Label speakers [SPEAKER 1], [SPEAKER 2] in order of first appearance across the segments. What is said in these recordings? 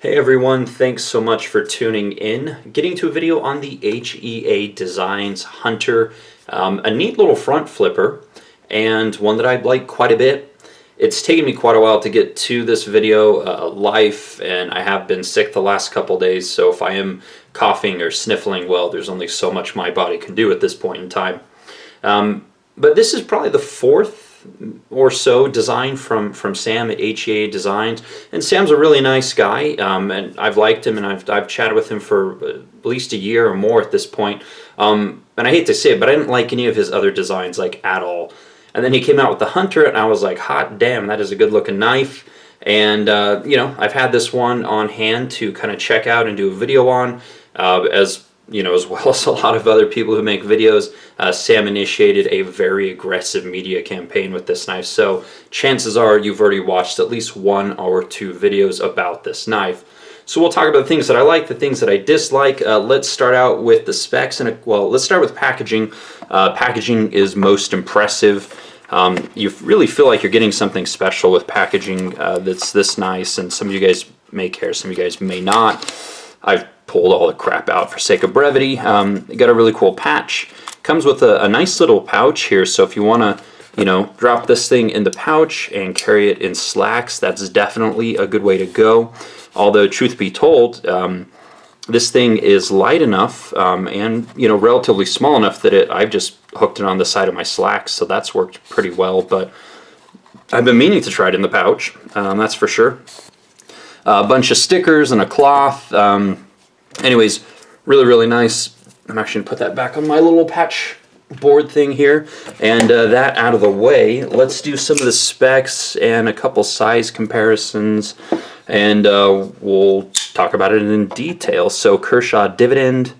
[SPEAKER 1] Hey everyone, thanks so much for tuning in. Getting to a video on the HEAdesigns Hunter, a neat little front flipper and one that I like quite a bit. It's taken me quite a while to get to this video. Life, and I have been sick the last couple days, so if I am coughing or sniffling, well, there's only so much my body can do at this point in time. But this is probably the fourth or so design from Sam at HEAdesigns, and Sam's a really nice guy, and I've liked him, and I've chatted with him for at least a year or more at this point. And I hate to say it, but I didn't like any of his other designs like at all. And then he came out with the Hunter, and I was like, hot damn, that is a good looking knife. And you know, I've had this one on hand to kind of check out and do a video on, as well as a lot of other people who make videos. Sam initiated a very aggressive media campaign with this knife, so chances are you've already watched at least one or two videos about this knife. So we'll talk about the things that I like, the things that I dislike. Let's start out with the specs, and let's start with packaging. Packaging is most impressive. You really feel like you're getting something special with packaging that's this nice, and some of you guys may care, some of you guys may not. I've pulled all the crap out for sake of brevity. You got a really cool patch. Comes with a nice little pouch here, so if you want to, drop this thing in the pouch and carry it in slacks, that's definitely a good way to go. Although, truth be told, this thing is light enough and relatively small enough that I've just hooked it on the side of my slacks, so that's worked pretty well. But I've been meaning to try it in the pouch, that's for sure. A bunch of stickers and a cloth. Anyways, really nice. I'm actually going to put that back on my little patch board thing here. And that out of the way, let's do some of the specs and a couple size comparisons. And we'll talk about it in detail. So Kershaw Dividend,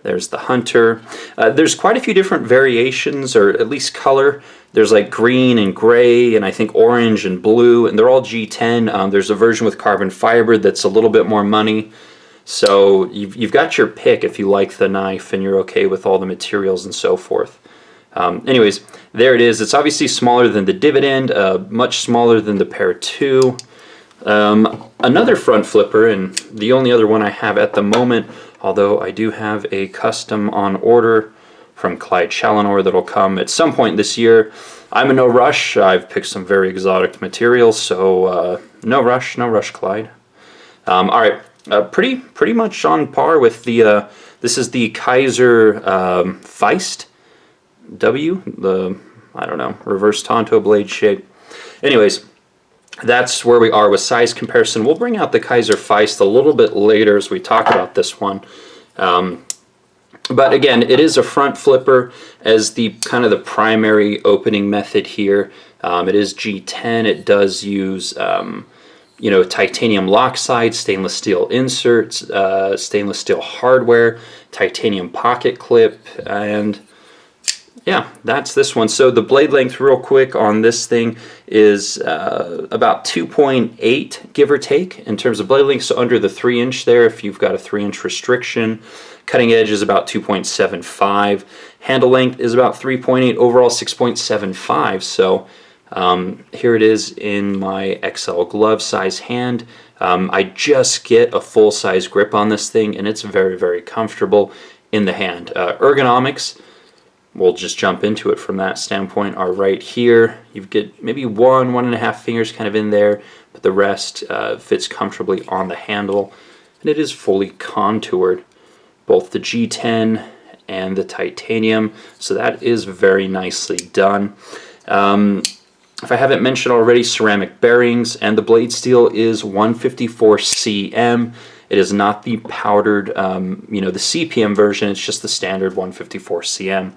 [SPEAKER 1] there's the Hunter. There's quite a few different variations, or at least color. There's like green and gray, and I think orange and blue, and they're all G10. There's a version with carbon fiber that's a little bit more money. So you've got your pick if you like the knife and you're okay with all the materials and so forth. Anyways, there it is. It's obviously smaller than the Dividend, much smaller than the Pair 2. Another front flipper, and the only other one I have at the moment, although I do have a custom on order from Clyde Challenor that'll come at some point this year. I'm in no rush. I've picked some very exotic materials, so no rush, Clyde. All right. Pretty much on par with the this is the Kaiser Feist W, the reverse Tonto blade shape. Anyways, that's where we are with size comparison. We'll bring out the Kaiser Feist a little bit later as we talk about this one. But again, it is a front flipper as the kind of the primary opening method here. It is G10. It does use titanium lock sides, stainless steel inserts, stainless steel hardware, titanium pocket clip, and yeah, that's this one. So the blade length real quick on this thing is about 2.8 give or take in terms of blade length, so under the 3-inch there if you've got a 3-inch restriction. Cutting edge is about 2.75. Handle length is about 3.8, overall 6.75. So here it is in my XL glove size hand. I just get a full size grip on this thing, and it's very comfortable in the hand. Ergonomics, we'll just jump into it from that standpoint, are right here. You get maybe 1.5 fingers kind of in there, but the rest fits comfortably on the handle, and it is fully contoured, both the G10 and the titanium, so that is very nicely done. If I haven't mentioned already, ceramic bearings, and the blade steel is 154 cm. It is not the powdered, the CPM version. It's just the standard 154 cm.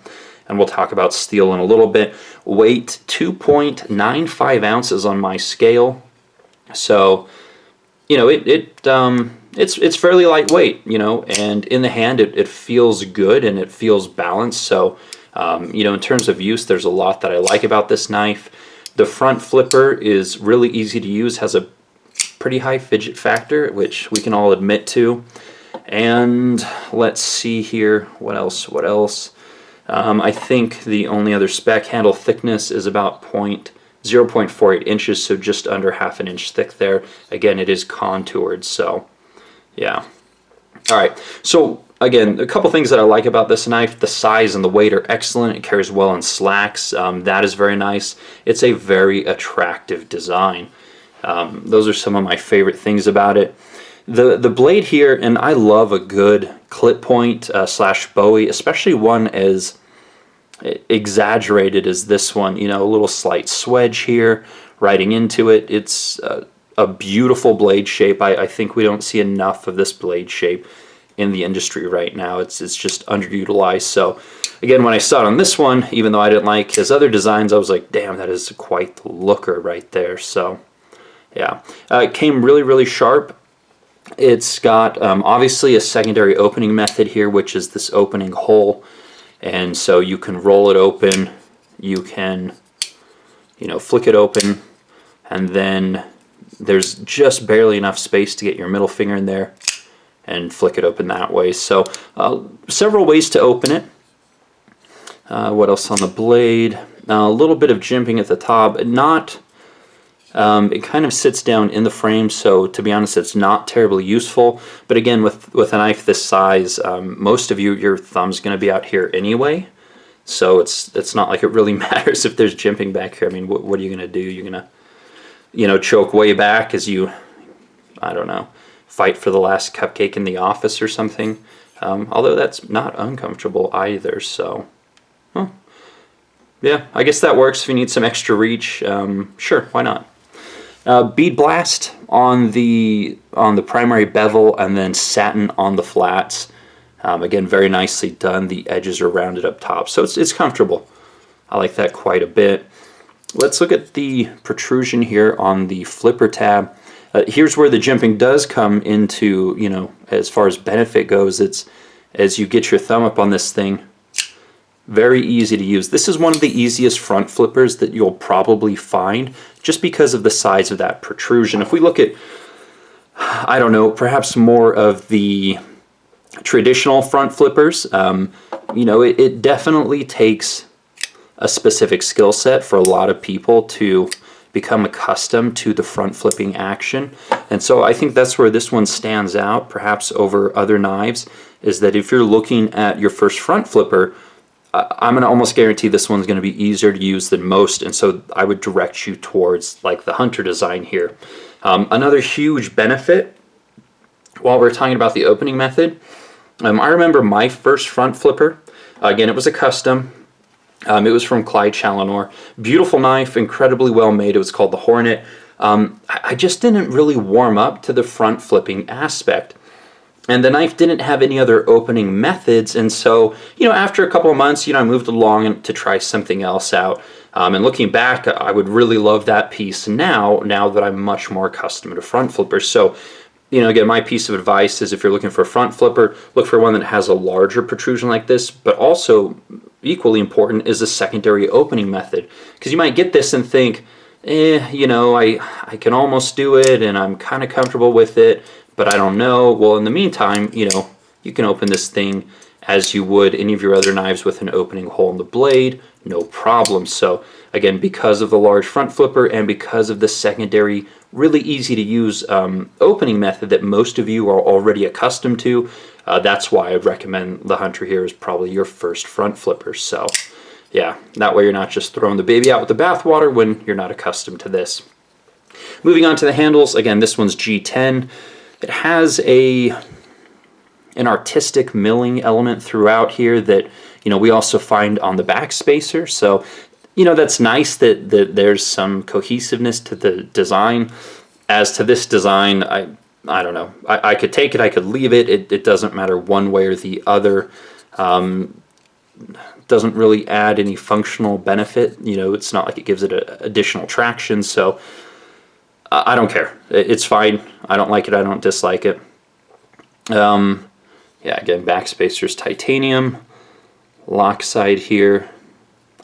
[SPEAKER 1] And we'll talk about steel in a little bit. Weight 2.95 ounces on my scale. So, it's fairly lightweight, and in the hand it feels good and it feels balanced. So, in terms of use, there's a lot that I like about this knife. The front flipper is really easy to use, has a pretty high fidget factor, which we can all admit to. And let's see here, what else? I think the only other spec, handle thickness is about 0.48 inches, so just under half an inch thick there. Again, it is contoured, so yeah. All right, so again, a couple things that I like about this knife. The size and the weight are excellent. It carries well in slacks. That is very nice. It's a very attractive design. Those are some of my favorite things about it. The blade here, and I love a good clip point slash Bowie, especially one as exaggerated as this one. You know, a little slight swedge here, riding into it. It's a beautiful blade shape. I think we don't see enough of this blade shape in the industry right now. It's just underutilized. So again, when I saw it on this one, even though I didn't like his other designs, I was like, damn, that is quite the looker right there. So yeah, it came really, really sharp. It's got obviously a secondary opening method here, which is this opening hole. And so you can roll it open, you can, you know, flick it open, and then there's just barely enough space to get your middle finger in there and flick it open that way. So several ways to open it. What else on the blade? A little bit of jimping at the top. Not, it kind of sits down in the frame, so to be honest, it's not terribly useful. But again, with a knife this size, most of your thumb's going to be out here anyway. So it's not like it really matters if there's jimping back here. I mean, what are you going to do? You're going to, you know, choke way back as you, I don't know, fight for the last cupcake in the office or something. Although that's not uncomfortable either, so yeah, I guess that works if you need some extra reach. Sure, why not? Bead blast on the primary bevel, and then satin on the flats. Again, very nicely done. The edges are rounded up top, so it's comfortable. I like that quite a bit. Let's look at the protrusion here on the flipper tab. Here's where the jimping does come into, you know, as far as benefit goes. It's as you get your thumb up on this thing, very easy to use. This is one of the easiest front flippers that you'll probably find, just because of the size of that protrusion. If we look at, I don't know, perhaps more of the traditional front flippers, you know, it definitely takes a specific skill set for a lot of people to become accustomed to the front flipping action. And so I think that's where this one stands out, perhaps over other knives, is that if you're looking at your first front flipper, I'm going to almost guarantee this one's going to be easier to use than most, and so I would direct you towards like the Hunter design here. Another huge benefit, while we're talking about the opening method, I remember my first front flipper. Again, it was a custom. It was from Clyde Challenor. Beautiful knife, incredibly well made. It was called the Hornet. I just didn't really warm up to the front flipping aspect. And the knife didn't have any other opening methods, and so, you know, after a couple of months, you know, I moved along to try something else out. And looking back, I would really love that piece now that I'm much more accustomed to front flippers. So, you know, again, my piece of advice is if you're looking for a front flipper, look for one that has a larger protrusion like this, but also equally important is a secondary opening method. Because you might get this and think, you know, I can almost do it and I'm kind of comfortable with it, but I don't know. Well, in the meantime, you know, you can open this thing as you would any of your other knives with an opening hole in the blade, no problem. So again, because of the large front flipper and because of the secondary, really easy to use opening method that most of you are already accustomed to, that's why I'd recommend the Hunter here as probably your first front flipper. So yeah, that way you're not just throwing the baby out with the bathwater when you're not accustomed to this. Moving on to the handles, again, this one's G10. It has an artistic milling element throughout here that, you know, we also find on the back spacer. So, you know, that's nice that there's some cohesiveness to the design. As to this design, I don't know. I could take it, I could leave it. It doesn't matter one way or the other. Doesn't really add any functional benefit. You know, it's not like it gives it additional traction. So I don't care. It's fine. I don't like it. I don't dislike it. Yeah, again, back spacer's titanium. Lock side here,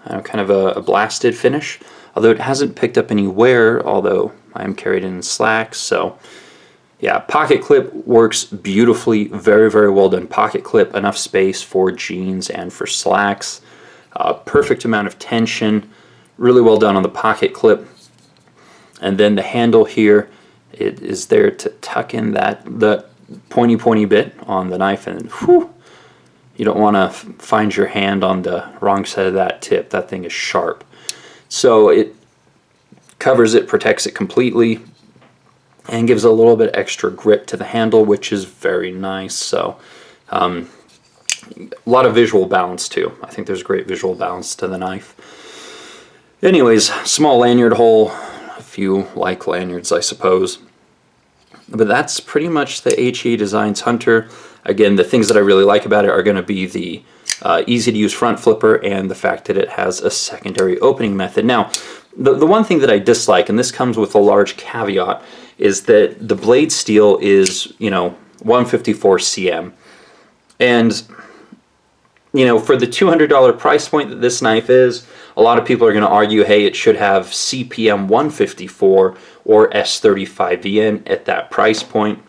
[SPEAKER 1] kind of a blasted finish. Although it hasn't picked up any wear, although I am carried in slacks. So yeah, pocket clip works beautifully. Very, very well done pocket clip. Enough space for jeans and for slacks. Perfect amount of tension. really well done on the pocket clip. And then the handle here, it is there to tuck in the pointy bit on the knife, and whew, you don't want to find your hand on the wrong side of that tip. That thing is sharp. So it covers it, protects it completely, and gives a little bit extra grip to the handle, which is very nice. So a lot of visual balance too. I think there's great visual balance to the knife. Anyways, small lanyard hole, a few like lanyards, I suppose. But that's pretty much the HEAdesigns Hunter. Again, the things that I really like about it are going to be the easy to use front flipper and the fact that it has a secondary opening method. Now, the one thing that I dislike, and this comes with a large caveat, is that the blade steel is, 154 cm. And, for the $200 price point that this knife is, a lot of people are going to argue, hey, it should have CPM 154 or S35VN at that price point.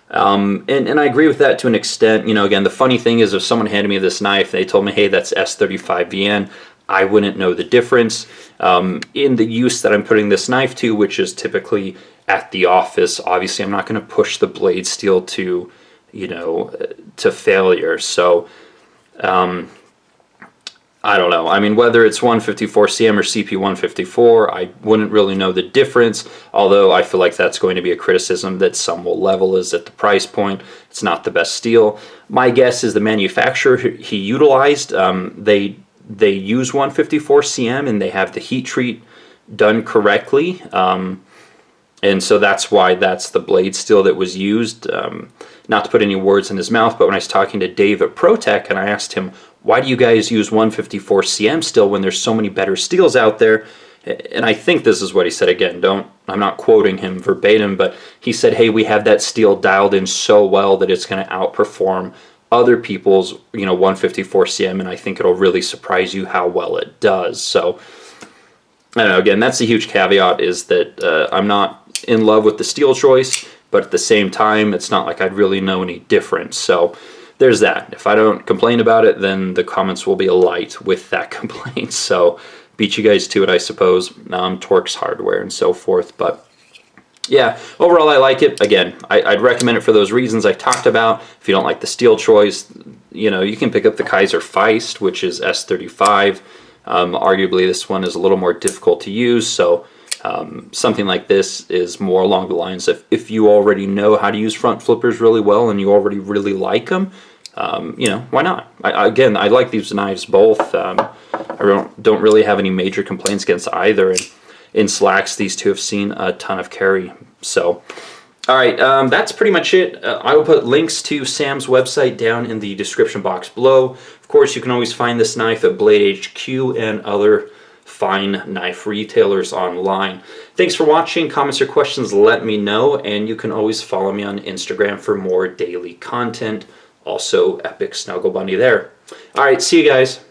[SPEAKER 1] And I agree with that to an extent. Again, the funny thing is, if someone handed me this knife, they told me, hey, that's S35VN, I wouldn't know the difference. In the use that I'm putting this knife to, which is typically at the office, obviously I'm not going to push the blade steel to, to failure. So, I don't know. I mean, whether it's 154 cm or CP 154, I wouldn't really know the difference, although I feel like that's going to be a criticism that some will level, is at the price point, it's not the best steel. My guess is the manufacturer he utilized, they use 154 cm and they have the heat treat done correctly, and so that's why that's the blade steel that was used. Not to put any words in his mouth, but when I was talking to Dave at ProTech and I asked him, why do you guys use 154 cm still when there's so many better steels out there? And I think this is what he said. Again, I'm not quoting him verbatim, but he said, hey, we have that steel dialed in so well that it's going to outperform other people's 154 cm, and I think it'll really surprise you how well it does. So I don't know, again, that's a huge caveat, is that I'm not in love with the steel choice, but at the same time, it's not like I'd really know any difference. So there's that. If I don't complain about it, then the comments will be alight with that complaint. So beat you guys to it, I suppose. Torx Hardware and so forth. But yeah, overall I like it. Again, I'd recommend it for those reasons I talked about. If you don't like the steel choice, you can pick up the Kaiser Feist, which is S35. Arguably this one is a little more difficult to use, so something like this is more along the lines of, if you already know how to use front flippers really well and you already really like them, why not? Again, I like these knives both. I don't really have any major complaints against either, and in slacks these two have seen a ton of carry. So alright, that's pretty much it. I will put links to Sam's website down in the description box below. Of course, you can always find this knife at Blade HQ and other fine knife retailers online. Thanks for watching. Comments or questions, let me know, and you can always follow me on Instagram for more daily content. Also, EpicSnuggleBunny there. Alright, see you guys.